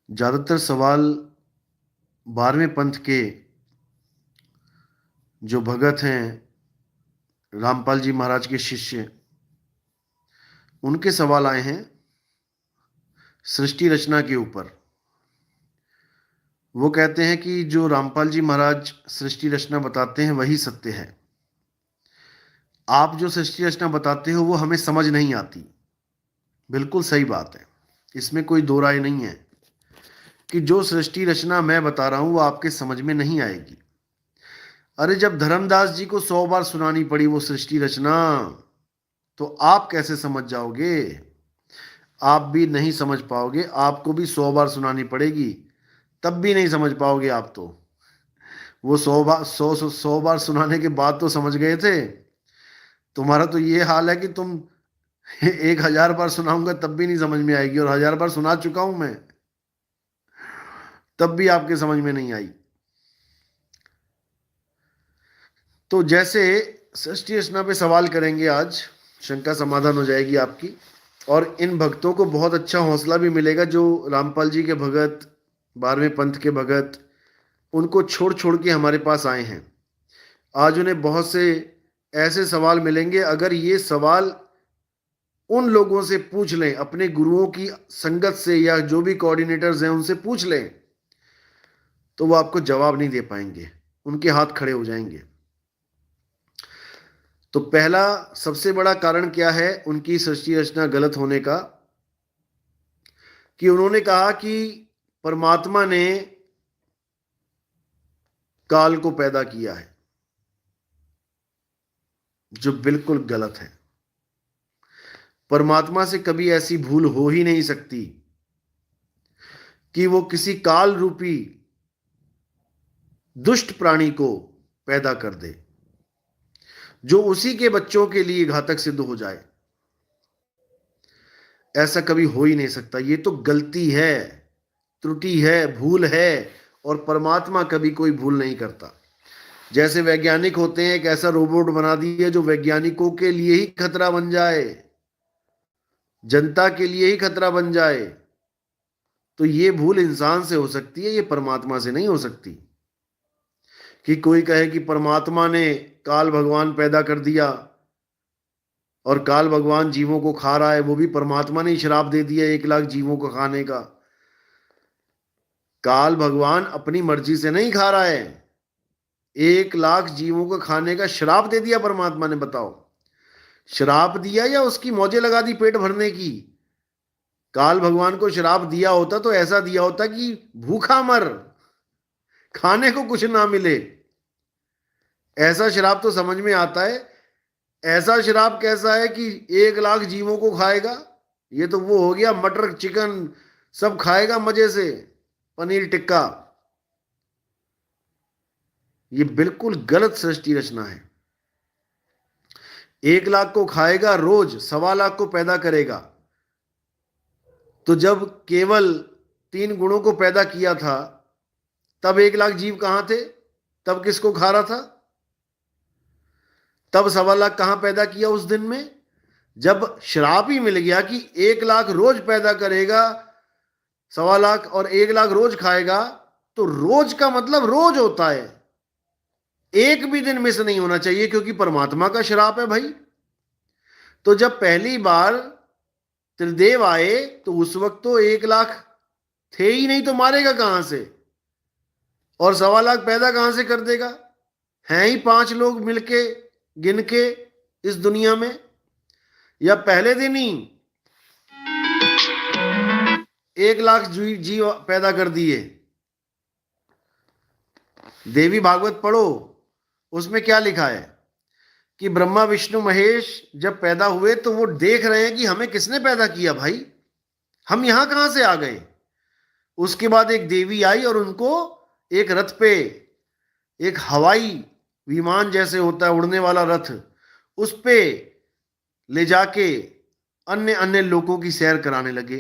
ज़्यादातर सवाल 12वें पंथ के जो भगत हैं, रामपाल जी महाराज के शिष्य, उनके सवाल आए हैं सृष्टि रचना के ऊपर। वो कहते हैं कि जो रामपाल जी महाराज सृष्टि रचना बताते हैं वही सत्य है। आप जो सृष्टि रचना बताते हो वो हमें समझ नहीं आती। बिल्कुल सही बात है, इसमें कोई दो राय नहीं है कि जो सृष्टि रचना मैं बता रहा हूं वो आपके समझ में नहीं आएगी। अरे जब धर्मदास जी को 100 बार सुनानी पड़ी वो सृष्टि रचना, तो आप कैसे समझ जाओगे? आप भी नहीं समझ पाओगे, आपको भी 100 बार सुनानी पड़ेगी, तब भी नहीं समझ पाओगे आप तो। वो 100 बार सुनाने के बाद तो समझ गए थे। तुम्हारा तो ये हाल है कि तुम 1000 बार सुनाऊंगा तब भी नहीं समझ में आएगी, और 1000 बार सुना चुका हूं मैं, तब भी आपके समझ में नहीं आई। तो जैसे सृष्टि रचना पे सवाल करेंगे आज, शंका समाधान हो जाएगी आपकी, और इन भक्तों को बहुत अच्छा हौसला भी मिलेगा जो रामपाल जी के भगत, 12वें पंथ के भगत, उनको छोड़ छोड़ के हमारे पास आए हैं। आज उन्हें बहुत से ऐसे सवाल मिलेंगे, अगर ये सवाल उन लोगों से पूछ लें, अपने गुरुओं की संगत से या जो भी कोऑर्डिनेटर्स हैं उनसे पूछ लें, तो वो आपको जवाब नहीं दे पाएंगे, उनके हाथ खड़े हो जाएंगे। तो पहला सबसे बड़ा कारण क्या है उनकी सृष्टि रचना गलत होने का? कि उन्होंने कहा कि परमात्मा ने काल को पैदा किया है, जो बिल्कुल गलत है। परमात्मा से कभी ऐसी भूल हो ही नहीं सकती कि वो किसी काल रूपी दुष्ट प्राणी को पैदा कर दे जो उसी के बच्चों के लिए घातक सिद्ध हो जाए। ऐसा कभी हो ही नहीं सकता। ये तो गलती है, त्रुटि है, भूल है, और परमात्मा कभी कोई भूल नहीं करता। जैसे वैज्ञानिक होते हैं, एक ऐसा रोबोट बना दिया जो वैज्ञानिकों के लिए ही खतरा बन जाए, जनता के लिए ही खतरा बन जाए, तो ये भूल इंसान से हो सकती है, ये परमात्मा से नहीं हो सकती। कि कोई कहे कि परमात्मा ने काल भगवान पैदा कर दिया और काल भगवान जीवों को खा रहा है, वो भी परमात्मा ने श्राप दे दिया 1 लाख जीवों को खाने का। काल भगवान अपनी मर्जी से नहीं खा रहा है, 1 लाख जीवों को खाने का श्राप दे दिया परमात्मा ने। बताओ, श्राप दिया या उसकी मौजें लगा दी पेट भरने की? काल भगवान को श्राप दिया होता तो ऐसा दिया होता कि भूखा मर, खाने को कुछ ना मिले। ऐसा श्राप तो समझ में आता है। ऐसा श्राप कैसा है कि 1 लाख जीवों को खाएगा? ये तो वो हो गया मटर चिकन सब खाएगा मजे से, पनीर टिक्का। ये बिल्कुल गलत सृष्टि रचना है। 1 लाख को खाएगा रोज, 1.25 लाख को पैदा करेगा। तो जब केवल 3 गुणों को पैदा किया था तब 1 लाख जीव कहां थे? तब किसको खा रहा था? तब 1.25 लाख कहां पैदा किया उस दिन में? जब श्राप ही मिल गया कि 1 लाख रोज पैदा करेगा, 1.25 लाख और 1 लाख रोज खाएगा, तो रोज का मतलब रोज होता है, एक भी दिन मिस नहीं होना चाहिए, क्योंकि परमात्मा का श्राप है भाई। तो जब पहली बार त्रिदेव आए तो उस वक्त तो 1 लाख थे ही नहीं, तो मारेगा कहां से? और 1.25 लाख पैदा कहां से कर देगा? हैं ही 5 लोग मिलके गिन के इस दुनिया में। या पहले दिन ही 1 लाख जीव पैदा कर दिए? देवी भागवत पढ़ो, उसमें क्या लिखा है कि ब्रह्मा विष्णु महेश जब पैदा हुए तो वो देख रहे हैं कि हमें किसने पैदा किया भाई, हम यहां कहां से आ गए। उसके बाद एक देवी आई और उनको एक रथ पे, एक हवाई विमान जैसे होता है उड़ने वाला रथ, उस पे ले जाके अन्य अन्य लोगों की सैर कराने लगे।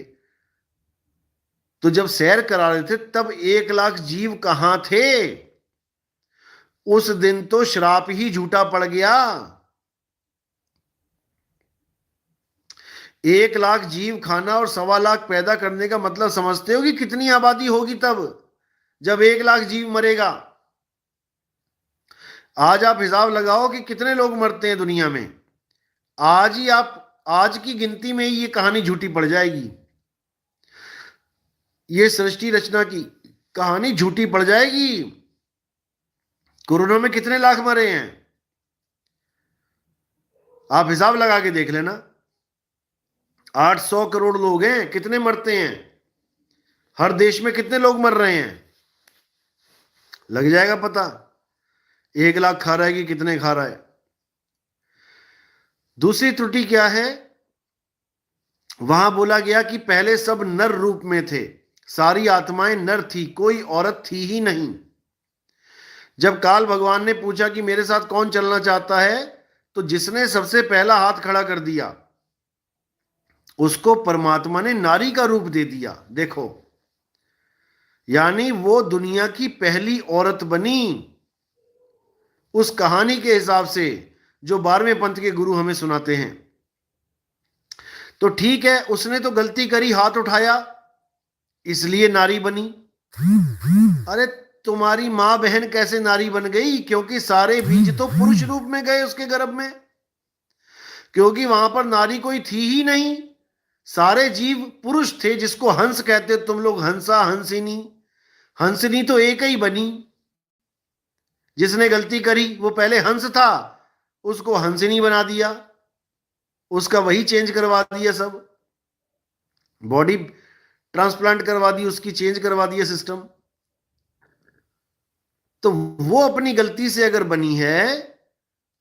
तो जब सैर करा रहे थे तब 1 लाख जीव कहां थे? उस दिन तो श्राप ही झूठा पड़ गया। 1 लाख जीव खाना और 1.25 लाख पैदा करने का मतलब समझते हो कि कितनी आबादी होगी तब, जब 1 लाख जीव मरेगा। आज आप हिसाब लगाओ कि कितने लोग मरते हैं दुनिया में। आज ही आप, आज की गिनती में ही ये कहानी झूठी पड़ जाएगी, ये सृष्टि रचना की कहानी झूठी पड़ जाएगी। कोरोना में कितने लाख मरे हैं, आप हिसाब लगा के देख लेना। 800 करोड़ लोग हैं, कितने मरते हैं, हर देश में कितने लोग मर रहे हैं, लग जाएगा पता। 1 लाख खा रहा है कि कितने खा रहा है। दूसरी त्रुटि क्या है, वहां बोला गया कि पहले सब नर रूप में थे, सारी आत्माएं नर थी, कोई औरत थी ही नहीं। जब काल भगवान ने पूछा कि मेरे साथ कौन चलना चाहता है, तो जिसने सबसे पहला हाथ खड़ा कर दिया उसको परमात्मा ने नारी का रूप दे दिया। देखो, यानी वो दुनिया की पहली औरत बनी, उस कहानी के हिसाब से जो 12वें पंथ के गुरु हमें सुनाते हैं। तो ठीक है, उसने तो गलती करी, हाथ उठाया, इसलिए नारी बनी। अरे तुम्हारी मां बहन कैसे नारी बन गई? क्योंकि सारे बीज तो पुरुष रूप में गए उसके गर्भ में, क्योंकि वहां पर नारी कोई थी ही नहीं, सारे जीव पुरुष थे। जिसको हंस कहते हो तुम लोग, हंसा हंसिनी, हंसिनी तो एक ही बनी। जिसने गलती करी वो पहले हंस था, उसको हंसिनी बना दिया, उसका वही चेंज करवा दिया, सब बॉडी ट्रांसप्लांट करवा दी उसकी, चेंज करवा दिया सिस्टम। तो वो अपनी गलती से अगर बनी है,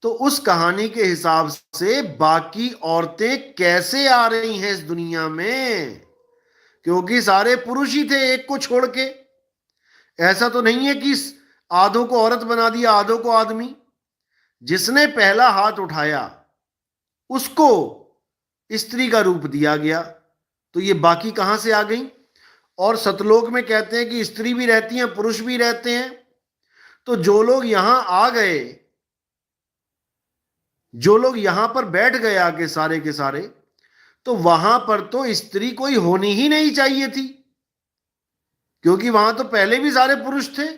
तो उस कहानी के हिसाब से बाकी औरतें कैसे आ रही हैं इस दुनिया में? क्योंकि सारे पुरुष ही थे एक को छोड़ के। ऐसा तो नहीं है कि आधों को औरत बना दिया, आधों को आदमी। जिसने पहला हाथ उठाया उसको स्त्री का रूप दिया गया, तो ये बाकी कहां से आ गई? और सतलोक में कहते हैं कि स्त्री भी रहती हैं, पुरुष भी रहते हैं। तो जो लोग यहां आ गए, जो लोग यहां पर बैठ गए आके सारे के सारे, तो वहां पर तो स्त्री कोई होनी ही नहीं चाहिए थी, क्योंकि वहां तो पहले भी सारे पुरुष थे।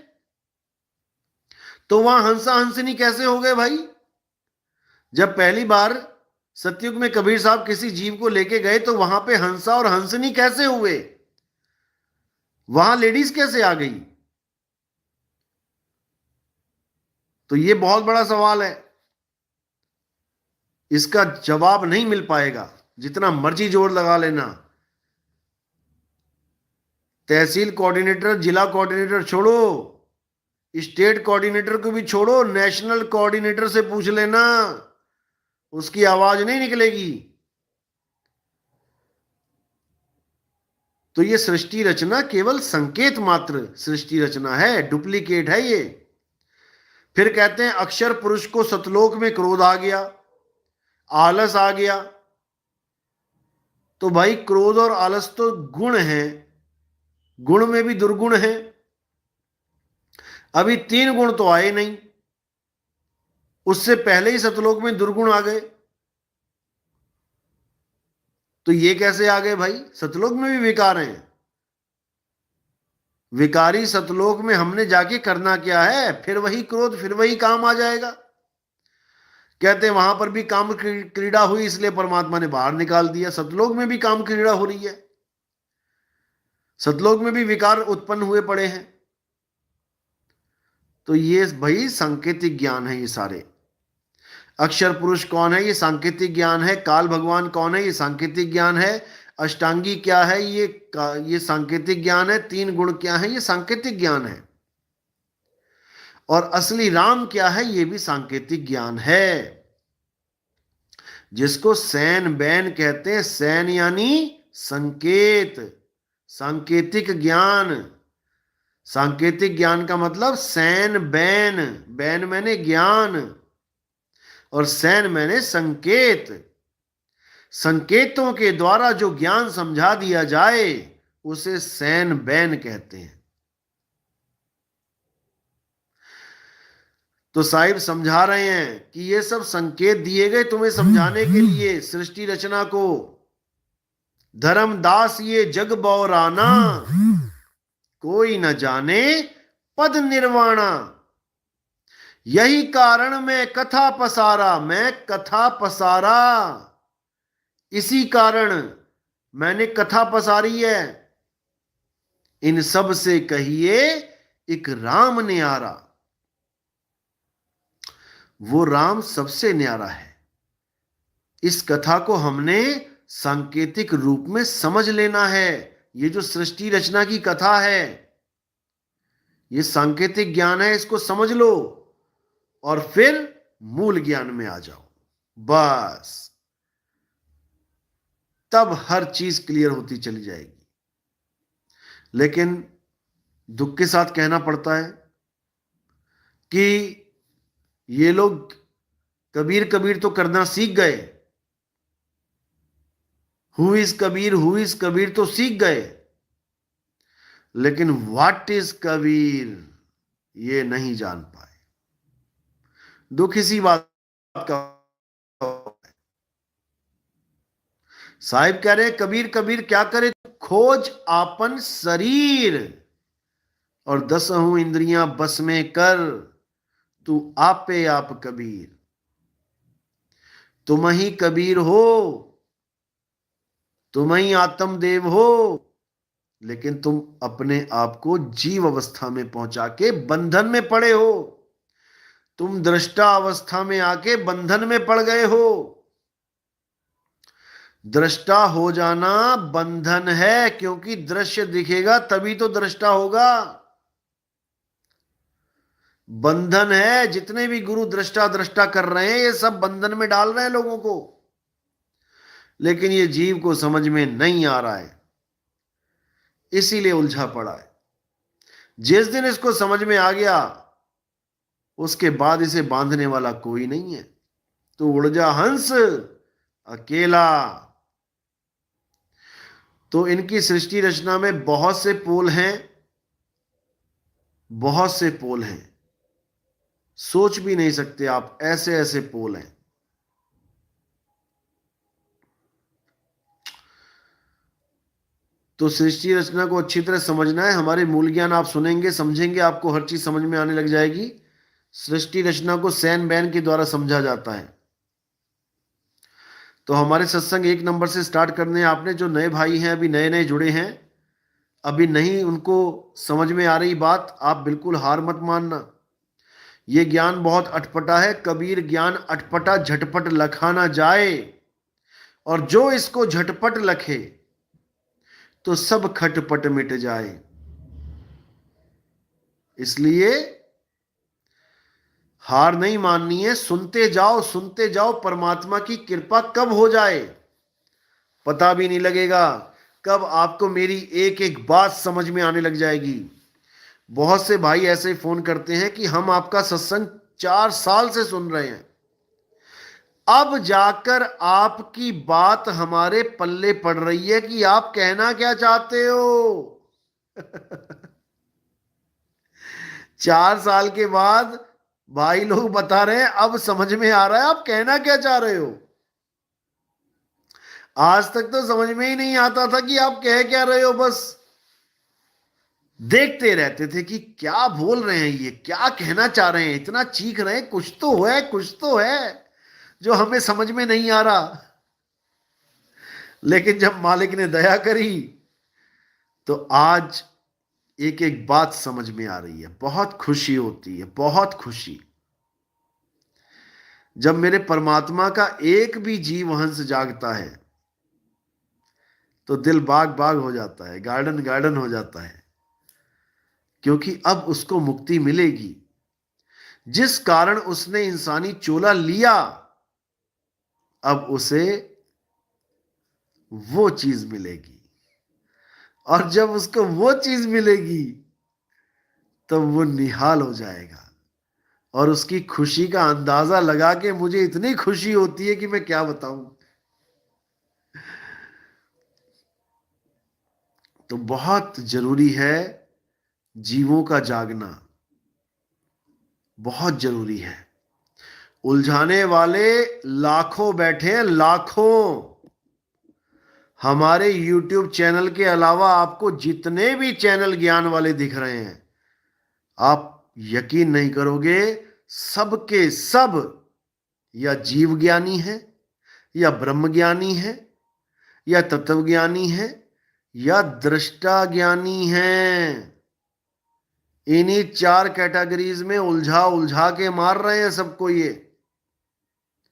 तो वहां हंसा हंसनी कैसे हो गए भाई? जब पहली बार सतयुग में कबीर साहब किसी जीव को लेके गए, तो वहां पे हंसा और हंसनी कैसे हुए? वहां लेडीज कैसे आ गई? तो ये बहुत बड़ा सवाल है, इसका जवाब नहीं मिल पाएगा, जितना मर्जी जोर लगा लेना। तहसील कोऑर्डिनेटर, जिला कोऑर्डिनेटर छोड़ो, स्टेट कोऑर्डिनेटर को भी छोड़ो, नेशनल कोऑर्डिनेटर से पूछ लेना, उसकी आवाज नहीं निकलेगी। तो ये सृष्टि रचना केवल संकेत मात्र सृष्टि रचना है, डुप्लीकेट है ये। फिर कहते हैं अक्षर पुरुष को सतलोक में क्रोध आ गया, आलस आ गया। तो भाई क्रोध और आलस तो गुण है, गुण में भी दुर्गुण है। अभी 3 गुण तो आए नहीं, उससे पहले ही सतलोक में दुर्गुण आ गए। तो ये कैसे आ गए भाई? सतलोक में भी विकार हैं। विकारी सतलोक में हमने जाके करना क्या है? फिर वही क्रोध, फिर वही काम आ जाएगा। कहते हैं वहां पर भी काम क्रीड़ा हुई, इसलिए परमात्मा ने बाहर निकाल दिया। सतलोक में भी काम क्रीड़ा हो रही है, सतलोक में भी विकार उत्पन्न हुए पड़े हैं। तो ये भाई सांकेतिक ज्ञान है ये सारे। अक्षर पुरुष कौन है? ये सांकेतिक ज्ञान है। काल भगवान कौन है? ये सांकेतिक ज्ञान है। अष्टांगी क्या है? ये सांकेतिक ज्ञान है। 3 गुण क्या है? ये सांकेतिक ज्ञान है। और असली राम क्या है? ये भी सांकेतिक ज्ञान है, जिसको सैन बैन कहते हैं। सैन यानी संकेत, सांकेतिक ज्ञान। सांकेतिक ज्ञान का मतलब सैन बैन, बैन मैंने ज्ञान और सैन मैंने संकेत। संकेतों के द्वारा जो ज्ञान समझा दिया जाए उसे सैन बैन कहते हैं। तो साहिब समझा रहे हैं कि ये सब संकेत दिए गए तुम्हें समझाने के लिए सृष्टि रचना को, धर्मदास ये जग बौराना, कोई न जाने पद निर्वाणा। यही कारण मैं कथा पसारा, मैं कथा पसारा, इसी कारण मैंने कथा पसारी है। इन सब से कहिए एक राम न्यारा। वो राम सबसे न्यारा है। इस कथा को हमने सांकेतिक रूप में समझ लेना है। ये जो सृष्टि रचना की कथा है, ये सांकेतिक ज्ञान है, इसको समझ लो और फिर मूल ज्ञान में आ जाओ। बस तब हर चीज क्लियर होती चली जाएगी। लेकिन दुख के साथ कहना पड़ता है कि ये लोग कबीर कबीर तो करना सीख गए। हु इज कबीर तो सीख गए, लेकिन व्हाट इज कबीर ये नहीं जान पाए। दुख इसी बात का। साहिब कह रहे कबीर कबीर क्या करे, खोज आपन शरीर और 10 इंद्रियां बस में कर, तू आपे आप कबीर। तुम ही कबीर हो, तुम ही आत्मदेव हो, लेकिन तुम अपने आप को जीव अवस्था में पहुंचा के बंधन में पड़े हो। तुम दृष्टा अवस्था में आके बंधन में पड़ गए हो। दृष्टा हो जाना बंधन है, क्योंकि दृश्य दिखेगा तभी तो दृष्टा होगा। बंधन है। जितने भी गुरु दृष्टा दृष्टा कर रहे हैं, ये सब बंधन में डाल रहे हैं लोगों को, लेकिन ये जीव को समझ में नहीं आ रहा है, इसीलिए उलझा पड़ा है। जिस दिन इसको समझ में आ गया, उसके बाद इसे बांधने वाला कोई नहीं है। तो उड़ जा हंस अकेला। तो इनकी सृष्टि रचना में बहुत से पोल हैं, बहुत से पोल हैं, सोच भी नहीं सकते आप, ऐसे ऐसे पोल हैं। तो सृष्टि रचना को अच्छी तरह समझना है। हमारे मूल ज्ञान आप सुनेंगे, समझेंगे, आपको हर चीज समझ में आने लग जाएगी। सृष्टि रचना को सैन बैन के द्वारा समझा जाता है। तो हमारे सत्संग 1 नंबर से स्टार्ट करने हैं आपने। जो नए भाई हैं, अभी नए नए जुड़े हैं, अभी नहीं उनको समझ में आ रही बात, आप बिल्कुल हार मत मानना। ये ज्ञान बहुत अटपटा है। कबीर ज्ञान अटपटा झटपट लखा ना जाए, और जो इसको झटपट लखे तो सब खटपट मिट जाए। इसलिए हार नहीं माननी है। सुनते जाओ, सुनते जाओ। परमात्मा की कृपा कब हो जाए पता भी नहीं लगेगा। कब आपको मेरी एक एक बात समझ में आने लग जाएगी। बहुत से भाई ऐसे फोन करते हैं कि हम आपका सत्संग 4 साल से सुन रहे हैं, अब जाकर आपकी बात हमारे पल्ले पड़ रही है कि आप कहना क्या चाहते हो। 4 साल के बाद भाई लोग बता रहे हैं अब समझ में आ रहा है आप कहना क्या चाह रहे हो। आज तक तो समझ में ही नहीं आता था कि आप कह क्या रहे हो। बस देखते रहते थे कि क्या बोल रहे हैं, ये क्या कहना चाह रहे हैं, इतना चीख रहे हैं, कुछ तो है, कुछ तो है जो हमें समझ में नहीं आ रहा। लेकिन जब मालिक ने दया करी तो आज एक एक बात समझ में आ रही है। बहुत खुशी होती है, बहुत खुशी। जब मेरे परमात्मा का एक भी जीव हंस जागता है तो दिल बाग बाग हो जाता है, गार्डन गार्डन हो जाता है, क्योंकि अब उसको मुक्ति मिलेगी। जिस कारण उसने इंसानी चोला लिया, अब उसे वो चीज मिलेगी, और जब उसको वो चीज मिलेगी तब वो निहाल हो जाएगा। और उसकी खुशी का अंदाजा लगा के मुझे इतनी खुशी होती है कि मैं क्या बताऊं। तो बहुत जरूरी है जीवों का जागना, बहुत जरूरी है। उलझाने वाले लाखों बैठे हैं, लाखों। हमारे YouTube चैनल के अलावा आपको जितने भी चैनल ज्ञान वाले दिख रहे हैं, आप यकीन नहीं करोगे, सबके सब या जीव ज्ञानी है, या ब्रह्म ज्ञानी है, या तत्व ज्ञानी है, या दृष्टा ज्ञानी है। इन्हीं चार कैटेगरीज में उलझा उलझा के मार रहे हैं सबको ये।